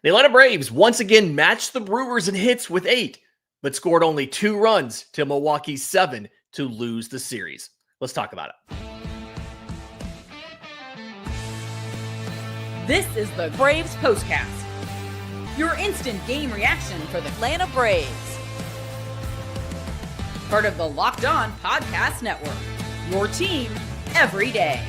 The Atlanta Braves once again matched the Brewers in hits with 8, but scored only 2 runs to Milwaukee's 7 to lose the series. Let's talk about it. This is the Braves Postcast, your instant game reaction for the Atlanta Braves. Part of the Locked On Podcast Network, your team every day.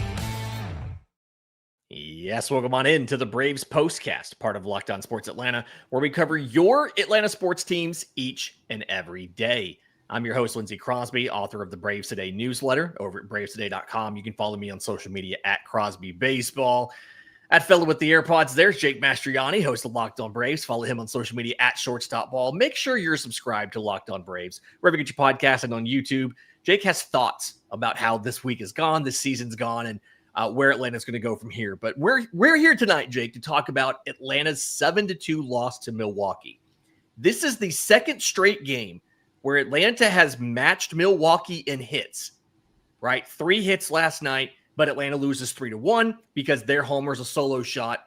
Yes, welcome on in to the Braves Postcast, part of Locked On Sports Atlanta, where we cover your Atlanta sports teams each and every day. I'm your host, Lindsay Crosby, author of the Braves Today newsletter over at bravestoday.com. You can follow me on social media at Crosby Baseball. At Fellow with the AirPods, there's Jake Mastroianni, host of Locked On Braves. Follow him on social media at Shortstop Ball. Make sure you're subscribed to Locked On Braves, wherever you get your podcast and on YouTube. Jake has thoughts about how this week is gone, this season's gone, and where Atlanta's going to go from here. But we're here tonight, Jake, to talk about Atlanta's 7-2 loss to Milwaukee. This is the second straight game where Atlanta has matched Milwaukee in hits, right? 3 hits last night, but Atlanta loses 3-1 because their homer's a solo shot.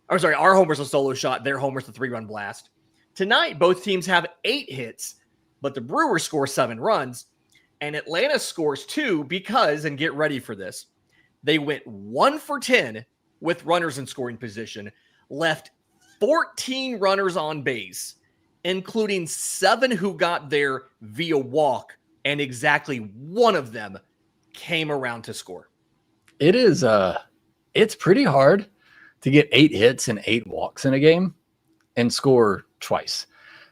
Or sorry, our homer's a solo shot. Their homer's a 3-run blast. Tonight, both teams have 8 hits, but the Brewers score 7 runs, and Atlanta scores 2 because, and get ready for this, they went 1 for 10 with runners in scoring position, left 14 runners on base, including 7 who got there via walk, and exactly 1 of them came around to score. It is, it's pretty hard to get 8 hits and 8 walks in a game and score twice.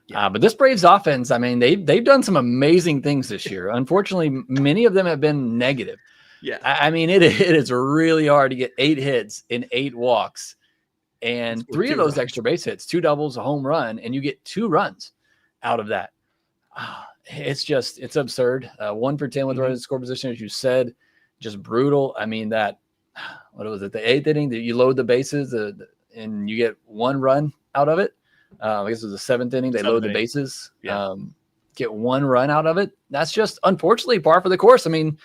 Yeah. But this Braves offense, I mean, they've done some amazing things this year. Unfortunately, many of them have been negative. Yeah, I mean, it is really hard to get 8 hits and 8 walks, and 3 of those extra base hits, 2 doubles, a home run, and you get 2 runs out of that. It's absurd. 1 for 10 with runners in score position, as you said, just brutal. I mean, what was it? The 8th inning that you load the bases and you get 1 run out of it. I guess it was the 7th inning. They load the bases, get 1 run out of it. That's just unfortunately par for the course. I mean,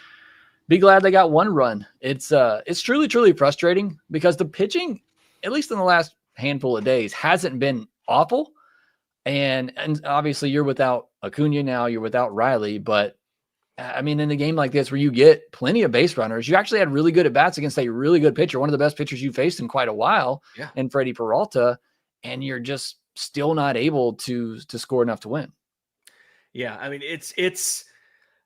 be glad they got 1 run. It's truly, truly frustrating because the pitching, at least in the last handful of days, hasn't been awful. And obviously you're without Acuna now, you're without Riley. But I mean, in a game like this where you get plenty of base runners, you actually had really good at-bats against a really good pitcher, one of the best pitchers you faced in quite a while, in Freddie Peralta, and you're just still not able to score enough to win. Yeah, I mean, it's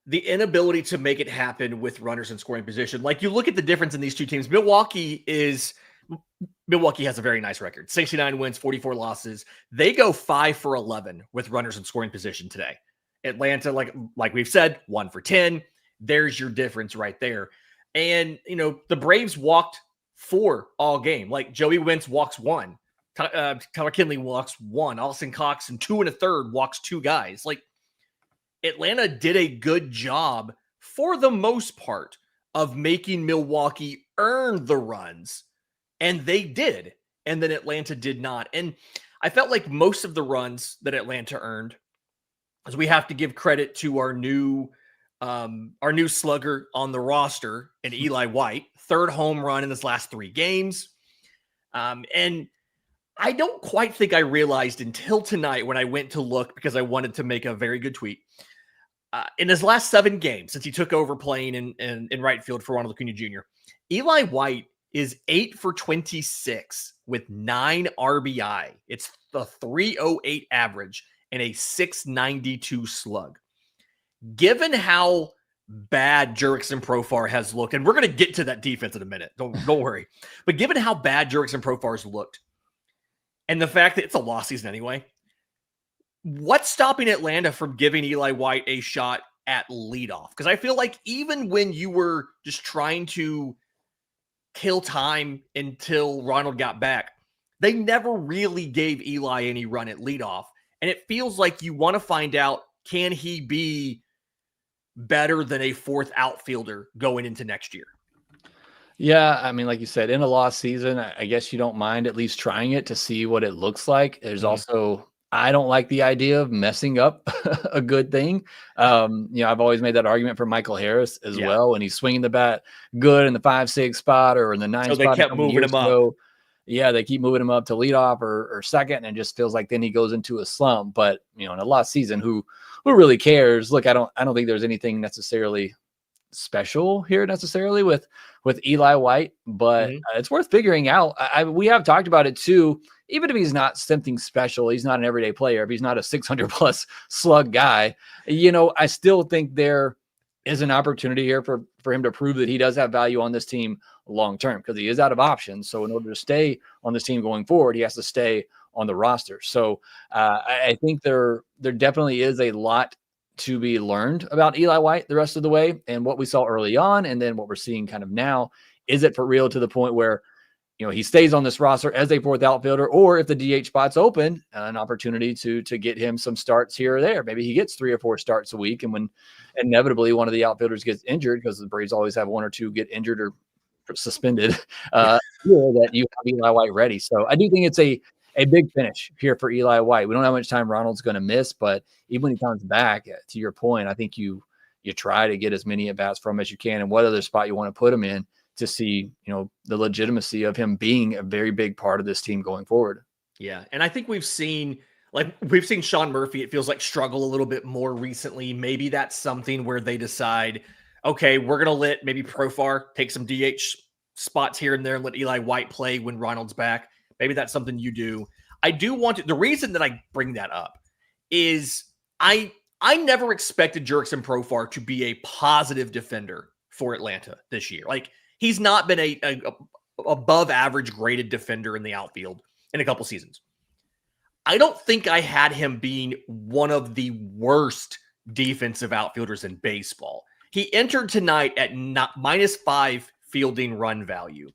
the inability to make it happen with runners in scoring position. Like, you look at the difference in these two teams. Milwaukee has a very nice record. 69 wins, 44 losses. They go 5 for 11 with runners in scoring position today. Atlanta, like we've said, 1 for 10. There's your difference right there. And, the Braves walked 4 all game. Like, Joey Wentz walks 1. Tyler Kinley walks 1. Austin Cox in 2 1/3 walks 2 guys. Like, Atlanta did a good job for the most part of making Milwaukee earn the runs, and they did. And then Atlanta did not. And I felt like most of the runs that Atlanta earned, as we have to give credit to our new slugger on the roster, and Eli White, 3rd home run in his last 3 games. And I don't quite think I realized until tonight when I went to look, because I wanted to make a very good tweet. In his last 7 games, since he took over playing in right field for Ronald Acuna Jr., Eli White is 8 for 26 with 9 RBI. It's the 308 average and a 692 slug. Given how bad Jurickson Profar has looked, and we're going to get to that defense in a minute, don't worry. But given how bad Jurickson Profar's looked, and the fact that it's a lost season anyway, what's stopping Atlanta from giving Eli White a shot at leadoff? Because I feel like even when you were just trying to kill time until Ronald got back, they never really gave Eli any run at leadoff. And it feels like you want to find out, can he be better than a 4th outfielder going into next year? Yeah, I mean, like you said, in a lost season, I guess you don't mind at least trying it to see what it looks like. There's also, I don't like the idea of messing up a good thing. I've always made that argument for Michael Harris as well. When he's swinging the bat good in the 5-6 spot or in the 9 spot. So they kept moving him up. yeah, they keep moving him up to leadoff or second, and it just feels like then he goes into a slump. But in a lost season, who really cares? Look, I don't think there's anything necessarily special here necessarily with Eli White, but it's worth figuring out. We have talked about it too. Even if he's not something special, he's not an everyday player. If he's not a 600 plus slug guy, I still think there is an opportunity here for him to prove that he does have value on this team long term, because he is out of options. So in order to stay on this team going forward, he has to stay on the roster. So I think there definitely is a lot to be learned about Eli White the rest of the way, and what we saw early on, and then what we're seeing kind of now. Is it for real to the point where he stays on this roster as a fourth outfielder, or if the DH spot's open, an opportunity to get him some starts here or there. Maybe he gets 3 or 4 starts a week, and when inevitably one of the outfielders gets injured, because the Braves always have 1 or 2 get injured or suspended, that you have Eli White ready. So I do think it's a big finish here for Eli White. We don't know how much time Ronald's going to miss, but even when he comes back, to your point, I think you try to get as many at-bats from as you can, and what other spot you want to put him in to see, the legitimacy of him being a very big part of this team going forward. Yeah. And I think we've seen Sean Murphy, it feels like, struggle a little bit more recently. Maybe that's something where they decide, okay, we're going to let maybe Profar take some DH spots here and there and let Eli White play when Ronald's back. Maybe that's something you do. I do want to, the reason that I bring that up is I never expected Jurickson Profar to be a positive defender for Atlanta this year. Like, he's not been a above average graded defender in the outfield in a couple seasons. I don't think I had him being one of the worst defensive outfielders in baseball. He entered tonight at -5 fielding run value,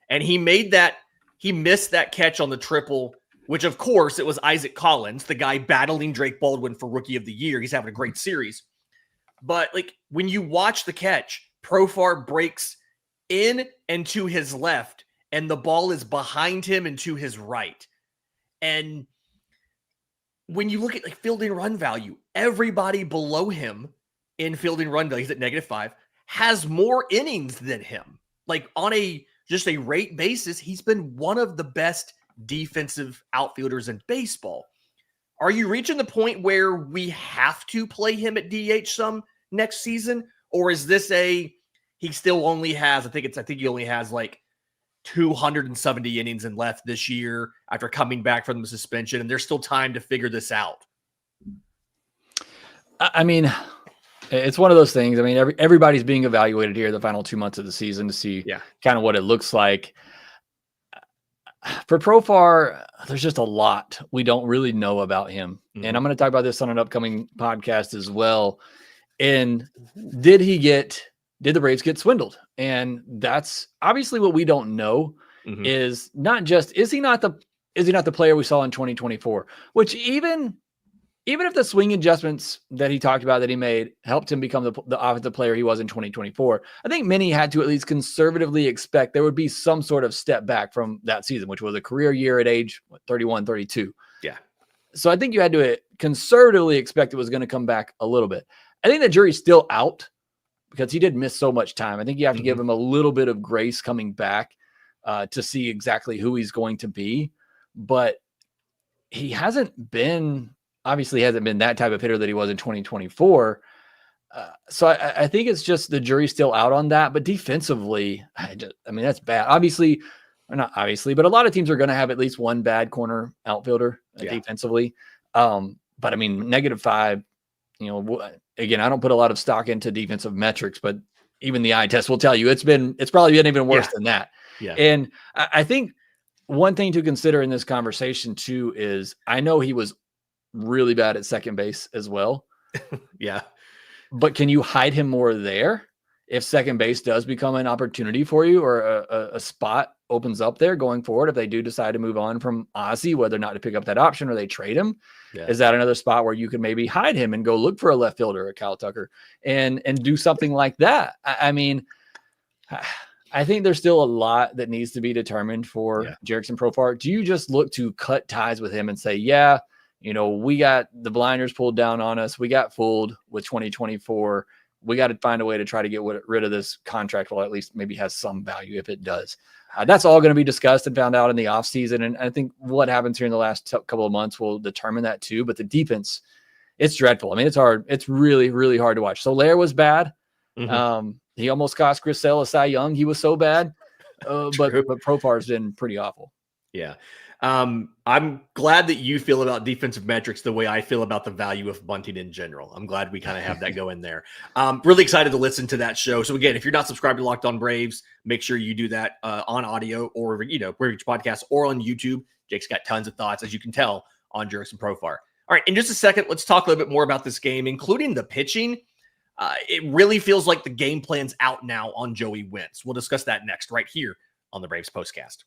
and he missed that catch on the triple, which of course it was Isaac Collins, the guy battling Drake Baldwin for Rookie of the Year. He's having a great series. But when you watch the catch, Profar breaks in and to his left, and the ball is behind him and to his right. And when you look at fielding run value, everybody below him in fielding run value, he's at -5, has more innings than him. On just a rate basis, he's been one of the best defensive outfielders in baseball. Are you reaching the point where we have to play him at DH some next season? Or is this he still only has, I think he only has 270 innings and left this year after coming back from the suspension, and there's still time to figure this out? I mean, it's one of those things. I mean, everybody's being evaluated here the final 2 months of the season to see kind of what it looks like. For Profar, there's just a lot we don't really know about him. And I'm going to talk about this on an upcoming podcast as well. And did the Braves get swindled? And that's obviously what we don't know. Is not just, is he not the player we saw in 2024, which even if the swing adjustments that he talked about that he made helped him become the offensive player he was in 2024, I think many had to at least conservatively expect there would be some sort of step back from that season, which was a career year at age 31, 32. Yeah. So I think you had to conservatively expect it was going to come back a little bit. I think the jury's still out because he did miss so much time. I think you have to give him a little bit of grace coming back to see exactly who he's going to be. But he obviously hasn't been that type of hitter that he was in 2024. So I think it's just the jury's still out on that. But defensively, I mean, that's bad. Obviously, or not obviously, but a lot of teams are going to have at least one bad corner outfielder defensively. But I mean, -5, again, I don't put a lot of stock into defensive metrics, but even the eye test will tell you it's probably been even worse than that. Yeah. And I think one thing to consider in this conversation too is I know he was really bad at second base as well. Yeah. But can you hide him more there if second base does become an opportunity for you, or a spot opens up there going forward? If they do decide to move on from Ozzie, whether or not to pick up that option or they trade him, is that another spot where you can maybe hide him and go look for a left fielder, a Kyle Tucker, and do something like that? I mean, I think there's still a lot that needs to be determined for Jurickson Profar. Do you just look to cut ties with him and say, we got the blinders pulled down on us, we got fooled with 2024, we got to find a way to try to get rid of this contract, or at least maybe has some value if it does. That's all going to be discussed and found out in the offseason. And I think what happens here in the last couple of months will determine that too. But the defense, it's dreadful. I mean, it's hard. It's really, really hard to watch. Soler was bad. He almost cost Chris Sale a Cy Young. He was so bad. But Profar's been pretty awful. Yeah. I'm glad that you feel about defensive metrics the way I feel about the value of bunting in general. I'm glad we kind of have that going there. Really excited to listen to that show. So again, if you're not subscribed to Locked On Braves, make sure you do that on audio or, Braves podcast or on YouTube. Jake's got tons of thoughts, as you can tell, on Juris and Profar. All right, in just a second, let's talk a little bit more about this game, including the pitching. It really feels like the game plan's out now on Joey Wentz. We'll discuss that next, right here on the Braves Postcast.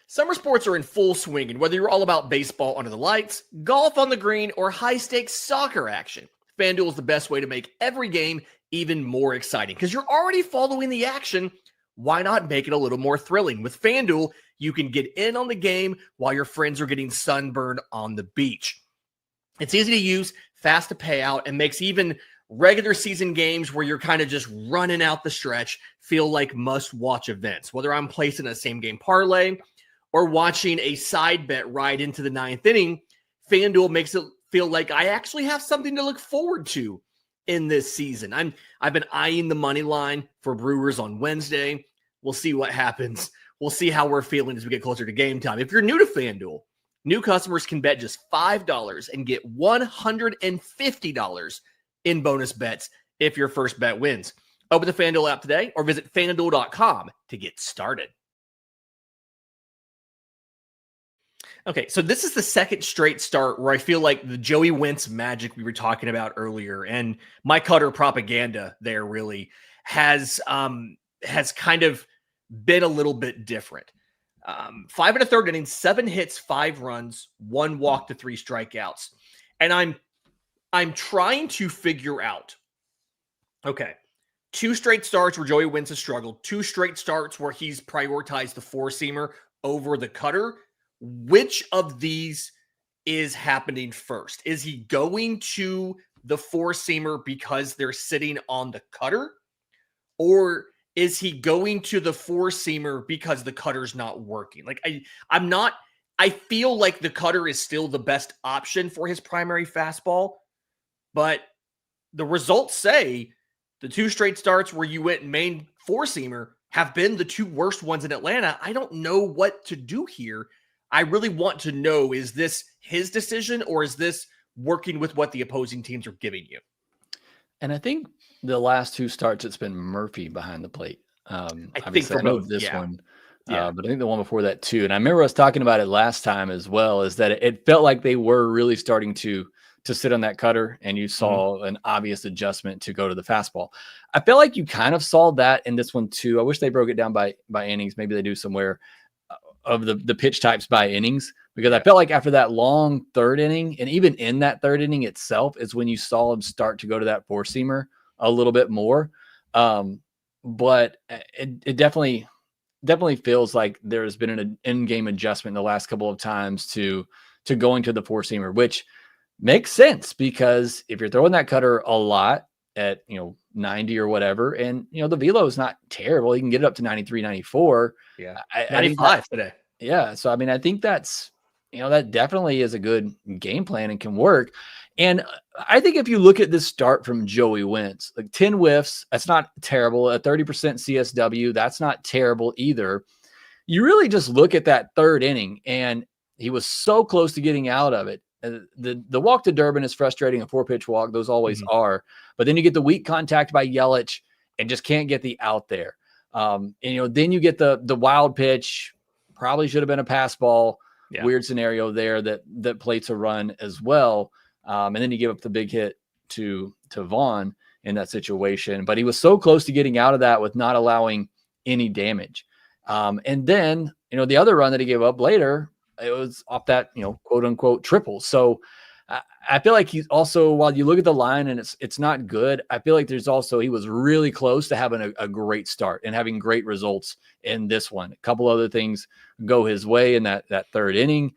Summer sports are in full swing, and whether you're all about baseball under the lights, golf on the green, or high-stakes soccer action, FanDuel is the best way to make every game even more exciting. Because you're already following the action, why not make it a little more thrilling? With FanDuel, you can get in on the game while your friends are getting sunburned on the beach. It's easy to use, fast to pay out, and makes even regular season games where you're kind of just running out the stretch feel like must-watch events. Whether I'm placing a same-game parlay or watching a side bet ride into the ninth inning, FanDuel makes it feel like I actually have something to look forward to in this season. I've been eyeing the money line for Brewers on Wednesday. We'll see what happens. We'll see how we're feeling as we get closer to game time. If you're new to FanDuel, new customers can bet just $5 and get $150 in bonus bets if your first bet wins. Open the FanDuel app today or visit FanDuel.com to get started. Okay, so this is the second straight start where I feel like the Joey Wentz magic we were talking about earlier and my Cutter propaganda there really has kind of been a little bit different. 5 1/3 innings, 7 hits, 5 runs, 1 walk to 3 strikeouts. And I'm trying to figure out, okay, 2 straight starts where Joey Wentz has struggled, 2 straight starts where he's prioritized the 4-seamer over the cutter. Which of these is happening first? Is he going to the 4-seamer because they're sitting on the cutter? Or is he going to the 4-seamer because the cutter's not working? Like I feel like the cutter is still the best option for his primary fastball, but the results say the 2 straight starts where you went main 4-seamer have been the 2 worst ones in Atlanta. I don't know what to do here. I really want to know, is this his decision or is this working with what the opposing teams are giving you? And I think the last 2 starts, it's been Murphy behind the plate. I think for both this one, but I think the one before that too. And I remember us talking about it last time as well, is that it felt like they were really starting to sit on that cutter, and you saw an obvious adjustment to go to the fastball. I feel like you kind of saw that in this one too. I wish they broke it down by innings. Maybe they do somewhere of the pitch types by innings, because I felt like after that long 3rd inning, and even in that 3rd inning itself, is when you saw him start to go to that 4-seamer a little bit more. But it definitely feels like there's been an in-game adjustment the last couple of times to going to the 4-seamer, which makes sense, because if you're throwing that cutter a lot at 90 or whatever, and the velo is not terrible, you can get it up to 93, 94. Yeah, 95 today. Yeah, so I mean, I think that's that definitely is a good game plan and can work. And I think if you look at this start from Joey Wentz, like 10 whiffs, that's not terrible. A 30% CSW, that's not terrible either. You really just look at that 3rd inning, and he was so close to getting out of it. The walk to Durbin is frustrating, a 4-pitch walk. Those always are. But then you get the weak contact by Yelich and just can't get the out there. And then you get the wild pitch, probably should have been a pass ball. Yeah. Weird scenario there that plates a run as well. And then you give up the big hit to Vaughn in that situation. But he was so close to getting out of that with not allowing any damage. And then, the other run that he gave up later, it was off that, quote unquote triple. So I feel like he's also, while you look at the line and it's not good, I feel like he was really close to having a great start and having great results in this one. A couple other things go his way in that 3rd inning.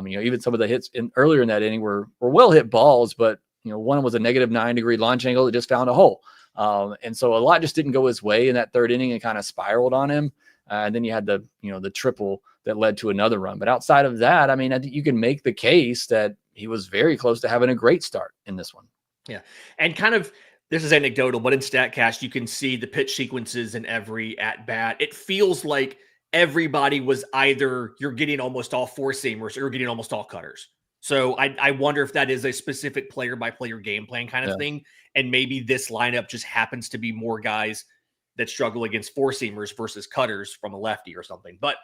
Even some of the hits earlier in that inning were well hit balls, but one was a -9-degree launch angle that just found a hole. And so a lot just didn't go his way in that third inning and kind of spiraled on him. And then you had the triple that led to another run. But outside of that, I mean, I think you can make the case that he was very close to having a great start in this one. Yeah. And kind of, this is anecdotal, but in StatCast, you can see the pitch sequences in every at bat. It feels like everybody was either you're getting almost all four seamers or you're getting almost all cutters. So I wonder if that is a specific player by player game plan kind of thing. And maybe this lineup just happens to be more guys that struggle against four seamers versus cutters from a lefty or something. But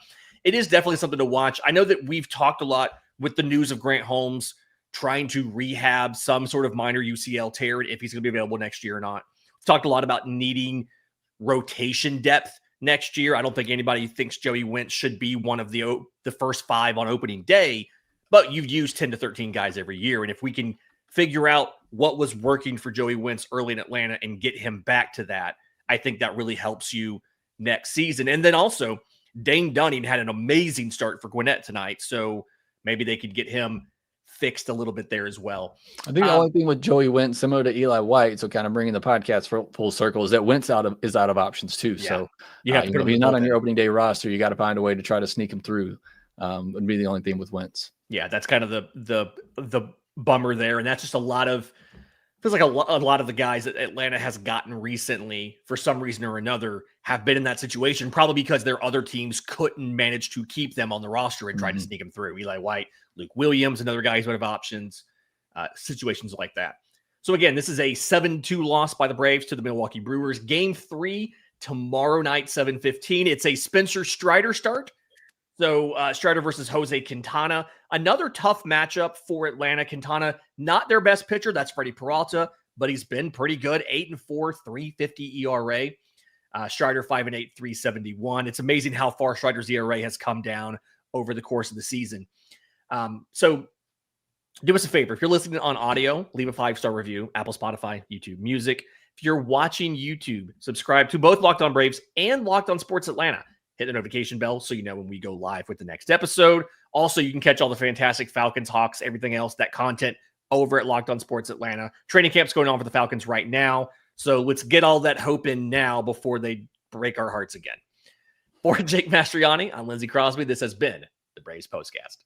it is definitely something to watch. I know that we've talked a lot with the news of Grant Holmes trying to rehab some sort of minor UCL tear, if he's going to be available next year or not. We've talked a lot about needing rotation depth next year. I don't think anybody thinks Joey Wentz should be one of the first five on opening day, but you've used 10 to 13 guys every year. And if we can figure out what was working for Joey Wentz early in Atlanta and get him back to that, I think that really helps you next season. And then also, Dane Dunning had an amazing start for Gwinnett tonight, so maybe they could get him fixed a little bit there as well. I think the only thing with Joey Wentz, similar to Eli White, so kind of bringing the podcast full circle, is that Wentz is out of options too. Yeah. So you have to put him he's not on your opening day roster. You got to find a way to try to sneak him through. Would be the only thing with Wentz. Yeah, that's kind of the bummer there, and that's just a lot of feels like a lot of the guys that Atlanta has gotten recently, for some reason or another, have been in that situation, probably because their other teams couldn't manage to keep them on the roster and try to sneak them through. Eli White, Luke Williams, another guy who's would have options, situations like that. So again, this is a 7-2 loss by the Braves to the Milwaukee Brewers. Game 3 tomorrow night, 7:15. It's a Spencer Strider start. So Strider versus Jose Quintana. Another tough matchup for Atlanta. Quintana, not their best pitcher. That's Freddie Peralta, but he's been pretty good. 8-4, 3.50 ERA. Strider 5-8, 3.71. It's amazing how far Strider's ERA has come down over the course of the season. So do us a favor. If you're listening on audio, leave a 5-star review. Apple, Spotify, YouTube Music. If you're watching YouTube, subscribe to both Locked On Braves and Locked On Sports Atlanta. Hit the notification bell so you know when we go live with the next episode. Also, you can catch all the fantastic Falcons, Hawks, everything else, that content over at Locked On Sports Atlanta. Training camp's going on for the Falcons right now. So let's get all that hope in now before they break our hearts again. For Jake Mastroianni, I'm Lindsay Crosby. This has been the Braves Postcast.